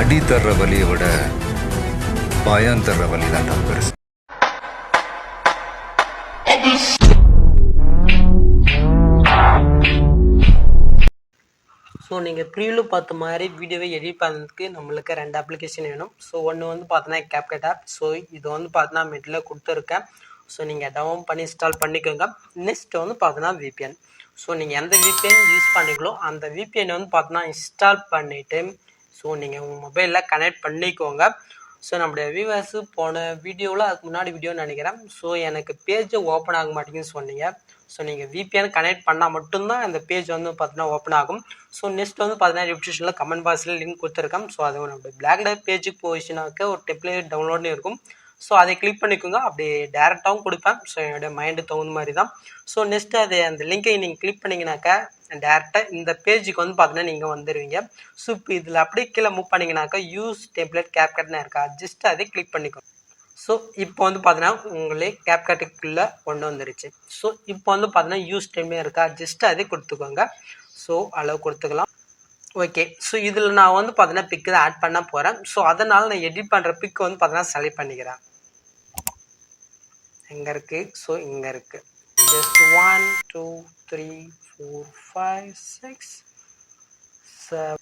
அடி தர்ற வலியை விட பயம் தர்ற வலி தான் பெருசு. ஸோ நீங்கள் ப்ரீவியூவில் பார்த்த மாதிரி வீடியோவை எடிட் பண்ணுறதுக்கு நம்மளுக்கு 2 அப்ளிகேஷன் வேணும். ஸோ ஒன்று வந்து பார்த்தோன்னா CapCut ஆப். ஸோ இது வந்து பார்த்தோன்னா மிடில் கொடுத்துருக்கேன். ஸோ நீங்கள் டவுன் பண்ணி இன்ஸ்டால் பண்ணிக்கோங்க. நெக்ஸ்ட் வந்து பார்த்தோன்னா VPN. ஸோ நீங்கள் எந்த VPN யூஸ் பண்ணிங்களோ அந்த VPN வந்து பார்த்தோன்னா இன்ஸ்டால் பண்ணிவிட்டு ஸோ நீங்கள் உங்கள் மொபைலில் கனெக்ட் பண்ணிக்கோங்க. ஸோ நம்முடைய வியூவர்ஸு போன வீடியோவில் அதுக்கு முன்னாடி வீடியோன்னு நினைக்கிறேன். ஸோ எனக்கு பேஜ் ஓப்பன் ஆக மாட்டேங்குன்னு சொன்னீங்க. ஸோ நீங்கள் VPN கனெக்ட் பண்ணால் மட்டும்தான் அந்த பேஜ் வந்து பார்த்தீங்கன்னா ஓப்பன் ஆகும். ஸோ நெக்ஸ்ட் வந்து பார்த்தீங்கன்னா டிஸ்கிரிப்ஷனில் கமெண்ட் பாக்ஸில் லிங்க் கொடுத்துருக்கேன். ஸோ அது நம்மளுடைய பிளாக் டே பேஜுக்கு போயிடுச்சுனாக்க ஒரு டெம்ப்ளேட் டவுன்லோட்னு இருக்கும். ஸோ அதை கிளிக் பண்ணிக்கோங்க. அப்படி டேரெக்டாகவும் கொடுப்பேன். ஸோ என்னுடைய மைண்டு தகுந்த மாதிரி தான். ஸோ நெக்ஸ்ட்டு அது அந்த லிங்கை நீங்கள் கிளிக் பண்ணிங்கனாக்கா டேரெக்டாக இந்த பேஜுக்கு வந்து பார்த்தீங்கன்னா நீங்கள் வந்துடுவீங்க. ஸோ இப்போ இதில் அப்படியே கீழே மூவ் பண்ணிங்கனாக்கா யூஸ் டெம்ப்ளேட் CapCutனு இருக்கா, ஜஸ்ட் அதை கிளிக் பண்ணிக்கோங்க. ஸோ இப்போ வந்து பார்த்தீங்கன்னா உங்களே CapCutக்குள்ளே கொண்டு வந்துருச்சு. ஸோ இப்போ வந்து பார்த்தீங்கன்னா யூஸ் டெம்ப்ளேட் இருக்கா, ஜஸ்ட் அதை கொடுத்துக்கோங்க. ஸோ அளவு கொடுத்துக்கலாம். ஓகே. ஸோ இதில் நான் வந்து பார்த்தீங்கன்னா பிக்கு தான் ஆட் பண்ண போகிறேன். ஸோ அதனால் நான் எடிட் பண்ணுற பிக்கு வந்து பார்த்தீங்கன்னா செலக்ட் பண்ணிக்கிறேன். எங்கே இருக்குது? ஸோ இங்கே இருக்குது. ஜஸ்ட் 1 2 3 4 5 6 7.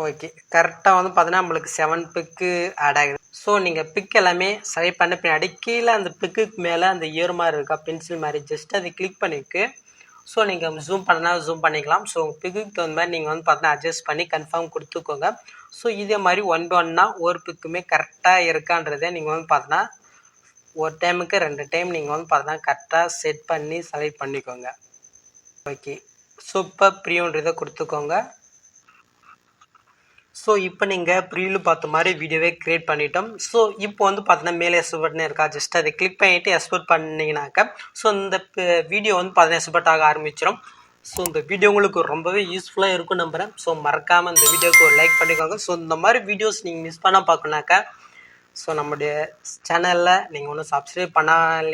ஓகே. கரெக்டாக வந்து பார்த்தீங்கன்னா நம்மளுக்கு 7 பிக்கு ஆட் ஆகிடுது. ஸோ நீங்கள் பிக் எல்லாமே செலக்ட் பண்ண பின்னாடி கீழே அந்த பிக்குக்கு மேலே அந்த இயர் மாதிரி இருக்கா, பென்சில் மாதிரி, ஜஸ்ட் அதை கிளிக் பண்ணிக்கு. ஸோ நீங்கள் ஜூம் பண்ணால் ஜூம் பண்ணிக்கலாம். ஸோ பிக்குக்கு தகுந்த மாதிரி நீங்கள் வந்து பார்த்தீங்கன்னா அட்ஜஸ்ட் பண்ணி கன்ஃபார்ம் கொடுத்துக்கோங்க. ஸோ இதே மாதிரி 1 by 1 ஒரு பிக்குமே கரெக்டாக இருக்கான்றதை நீங்கள் வந்து பார்த்தீங்கன்னா ஒரு டைமுக்கு 2 டைம் நீங்கள் வந்து பார்த்தீங்கன்னா கரெக்டாக செட் பண்ணி செலக்ட் பண்ணிக்கோங்க. ஓகே. ஸோ இப்போ ப்ரீவ்ன்றதை கொடுத்துக்கோங்க. ஸோ இப்போ நீங்கள் ப்ரீவியூவில் பார்த்த மாதிரி வீடியோவே க்ரியேட் பண்ணிட்டோம். ஸோ இப்போ வந்து பார்த்தீங்கன்னா மேலே எக்ஸ்போர்ட்னு இருக்கா, ஜஸ்ட் அதை கிளிக் பண்ணிவிட்டு எக்ஸ்போர்ட் பண்ணிங்கனாக்கா ஸோ இந்த வீடியோ வந்து பார்த்தீங்கன்னா எக்ஸ்போர்ட் ஆக ஆரம்பிச்சிடும். ஸோ இந்த வீடியோ உங்களுக்கு ரொம்பவே யூஸ்ஃபுல்லாக இருக்கும் நம்புகிறேன். ஸோ மறக்காமல் இந்த வீடியோவுக்கு ஒரு லைக் பண்ணிக்கோங்க. ஸோ இந்த மாதிரி வீடியோஸ் நீங்கள் மிஸ் பண்ணால் பார்க்கணுனாக்கா ஸோ நம்முடைய சேனலில் நீங்கள் ஒன்றும் சப்ஸ்கிரைப் பண்ணால்